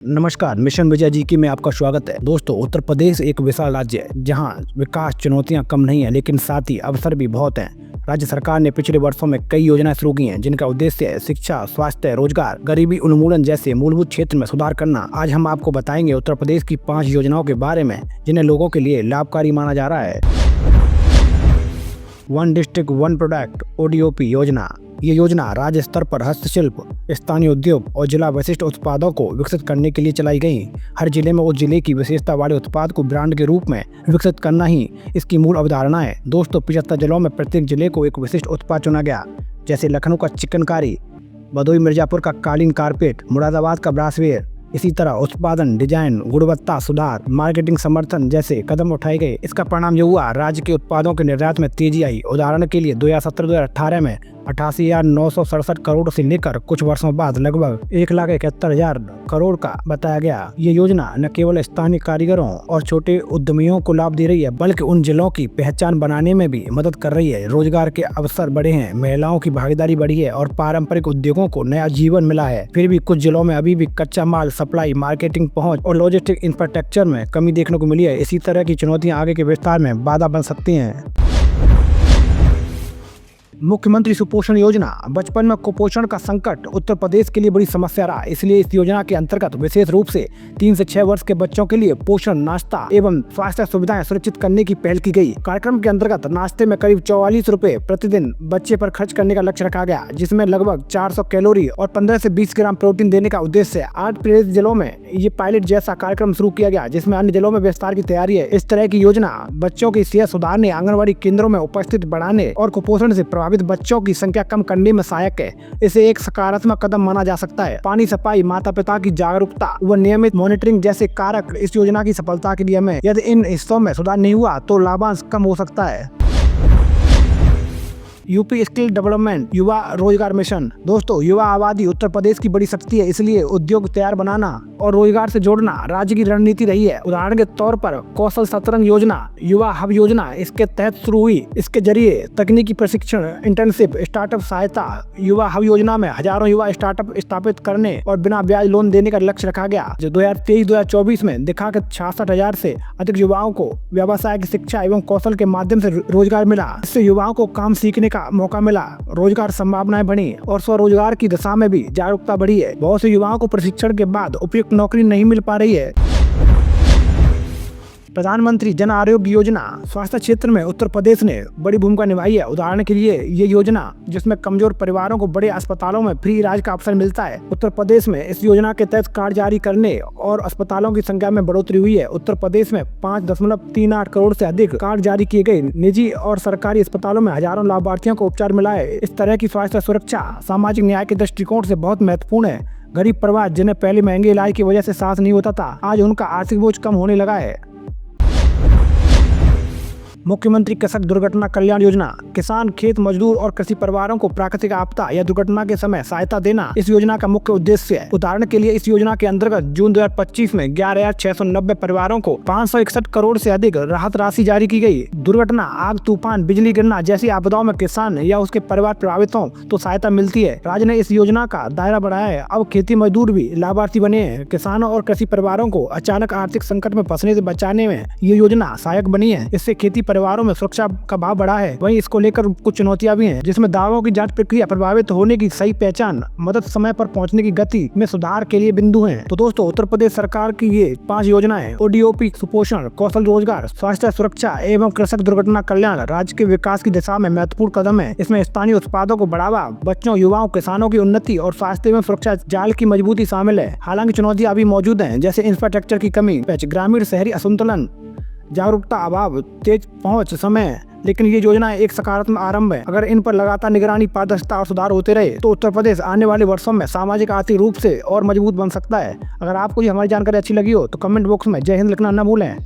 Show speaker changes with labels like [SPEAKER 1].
[SPEAKER 1] नमस्कार, मिशन विजय जी की में आपका स्वागत है। दोस्तों, उत्तर प्रदेश एक विशाल राज्य है जहां विकास चुनौतियां कम नहीं है, लेकिन साथ ही अवसर भी बहुत हैं। राज्य सरकार ने पिछले वर्षों में कई योजनाएं शुरू की हैं, जिनका उद्देश्य है शिक्षा, स्वास्थ्य, रोजगार, गरीबी उन्मूलन जैसे मूलभूत क्षेत्र में सुधार करना। आज हम आपको बताएंगे उत्तर प्रदेश की 5 योजनाओं के बारे में जिन्हें लोगों के लिए लाभकारी माना जा रहा है। One district one product ODOP योजना। ये योजना राज्य स्तर पर हस्तशिल्प, स्थानीय उद्योग और जिला विशिष्ट उत्पादों को विकसित करने के लिए चलाई गई। हर जिले में उस जिले की विशेषता वाले उत्पाद को ब्रांड के रूप में विकसित करना ही इसकी मूल अवधारणा है। दोस्तों, 75 जिलों में प्रत्येक जिले को एक विशिष्ट उत्पाद चुना गया, जैसे लखनऊ का चिकनकारी, भदोही मिर्जापुर का कालीन कारपेट, मुरादाबाद का ब्रासवेयर। इसी तरह उत्पादन, डिजाइन, गुणवत्ता सुधार, मार्केटिंग समर्थन जैसे कदम उठाए गए। इसका परिणाम ये हुआ, राज्य के उत्पादों के निर्यात में तेजी आई। उदाहरण के लिए 2017-2018 में 88,967 करोड़ से लेकर कुछ वर्षों बाद लगभग 1,71,000 करोड़ का बताया गया। ये योजना न केवल स्थानीय कारीगरों और छोटे उद्यमियों को लाभ दे रही है, बल्कि उन जिलों की पहचान बनाने में भी मदद कर रही है। रोजगार के अवसर बढ़े हैं, महिलाओं की भागीदारी बढ़ी है और पारंपरिक उद्योगों को नया जीवन मिला है। फिर भी कुछ जिलों में अभी भी कच्चा माल सप्लाई, मार्केटिंग पहुंच और लॉजिस्टिक इंफ्रास्ट्रक्चर में कमी देखने को मिली है। इसी तरह की चुनौतियां आगे के विस्तार में बाधा बन सकती हैं। मुख्यमंत्री सुपोषण योजना। बचपन में कुपोषण का संकट उत्तर प्रदेश के लिए बड़ी समस्या रहा, इसलिए इस योजना के अंतर्गत विशेष रूप से 3 से 6 वर्ष के बच्चों के लिए पोषण, नाश्ता एवं स्वास्थ्य सुविधाएं सुनिश्चित करने की पहल की गई। कार्यक्रम के अंतर्गत नाश्ते में करीब 44 रुपए प्रतिदिन बच्चे पर खर्च करने का लक्ष्य रखा गया, जिसमें लगभग 400 कैलोरी और 15 से 20 ग्राम प्रोटीन देने का उद्देश्य है। 8 प्रदेश जिलों में ये पायलट जैसा कार्यक्रम शुरू किया गया, जिसमें अन्य जिलों में विस्तार की तैयारी है। इस तरह की योजना बच्चों की सेहत सुधारने, आंगनबाड़ी केंद्रों में उपस्थित बढ़ाने और कुपोषण से प्रभावित बच्चों की संख्या कम करने में सहायक है। इसे एक सकारात्मक कदम माना जा सकता है। पानी सफाई, माता पिता की जागरूकता व नियमित मॉनिटरिंग जैसे कारक इस योजना की सफलता के लिए में। यदि इन हिस्सों में सुधार नहीं हुआ तो लाभांश कम हो सकता है। यूपी स्किल डेवलपमेंट युवा रोजगार मिशन। दोस्तों, युवा आबादी उत्तर प्रदेश की बड़ी शक्ति है, इसलिए उद्योग तैयार बनाना और रोजगार से जोड़ना राज्य की रणनीति रही है। उदाहरण के तौर पर कौशल सतरंग योजना, युवा हब योजना इसके तहत शुरू हुई। इसके जरिए तकनीकी प्रशिक्षण, इंटर्नशिप, स्टार्टअप सहायता। युवा हब योजना में हजारों युवा स्टार्टअप स्थापित करने और बिना ब्याज लोन देने का लक्ष्य रखा गया, जो 2023-2024 में दिखा के 66,000 से अधिक युवाओं को व्यावसायिक शिक्षा एवं कौशल के माध्यम से रोजगार मिला। इससे युवाओं को काम सीखने का मौका मिला, रोजगार संभावनाएं बढ़ी और स्वरोजगार की दिशा में भी जागरूकता बढ़ी है। बहुत से युवाओं को प्रशिक्षण के बाद उपयुक्त नौकरी नहीं मिल पा रही है। प्रधानमंत्री जन आरोग्य योजना। स्वास्थ्य क्षेत्र में उत्तर प्रदेश ने बड़ी भूमिका निभाई है। उदाहरण के लिए ये योजना जिसमें कमजोर परिवारों को बड़े अस्पतालों में फ्री इलाज का अवसर मिलता है। उत्तर प्रदेश में इस योजना के तहत कार्ड जारी करने और अस्पतालों की संख्या में बढ़ोतरी हुई है। उत्तर प्रदेश में 5.38 करोड़ से अधिक कार्ड जारी किए गए। निजी और सरकारी अस्पतालों में हजारों लाभार्थियों को उपचार मिला है। इस तरह की स्वास्थ्य सुरक्षा सामाजिक न्याय के दृष्टिकोण से बहुत महत्वपूर्ण है। गरीब परिवार जिन्हें पहले महंगे इलाज की वजह से सांस नहीं होता था, आज उनका आर्थिक बोझ कम होने लगा है। मुख्यमंत्री कृषक दुर्घटना कल्याण योजना। किसान, खेत मजदूर और कृषि परिवारों को प्राकृतिक आपदा या दुर्घटना के समय सहायता देना इस योजना का मुख्य उद्देश्य है। उदाहरण के लिए इस योजना के अंतर्गत जून 2025 में 11,690 परिवारों को 561 करोड़ से अधिक राहत राशि जारी की गई। दुर्घटना, आग, तूफान, बिजली गिरना जैसी आपदाओं में किसान या उसके परिवार प्रभावित हों तो सहायता मिलती है। राज्य ने इस योजना का दायरा बढ़ाया है, अब खेती मजदूर भी लाभार्थी बने हैं। किसानों और कृषि परिवारों को अचानक आर्थिक संकट में फंसने से बचाने में ये योजना सहायक बनी है। इससे खेती परिवारों में सुरक्षा का भाव बढ़ा है। वहीं इसको लेकर कुछ चुनौतियां भी हैं, जिसमें दावों की जांच प्रक्रिया, प्रभावित होने की सही पहचान, मदद समय पर पहुंचने की गति में सुधार के लिए बिंदु हैं। तो दोस्तों, उत्तर प्रदेश सरकार की ये 5 योजनाएं ODOP सुपोषण, कौशल रोजगार, स्वास्थ्य सुरक्षा एवं कृषक दुर्घटना कल्याण राज्य के विकास की दिशा में महत्वपूर्ण कदम है। इसमें स्थानीय उत्पादों को बढ़ावा, बच्चों, युवाओं, किसानों की उन्नति और स्वास्थ्य एवं सुरक्षा जाल की मजबूती शामिल है। हालांकि चुनौतियां अभी मौजूद हैं, जैसे इंफ्रास्ट्रक्चर की कमी, ग्रामीण शहरी असंतुलन, जागरूकता अभाव, तेज पहुंच समय। लेकिन ये योजना एक सकारात्मक आरंभ है। अगर इन पर लगातार निगरानी, पारदर्शिता और सुधार होते रहे तो उत्तर प्रदेश आने वाले वर्षों में सामाजिक आर्थिक रूप से और मजबूत बन सकता है। अगर आपको ये हमारी जानकारी अच्छी लगी हो तो कमेंट बॉक्स में जय हिंद लिखना न भूलें।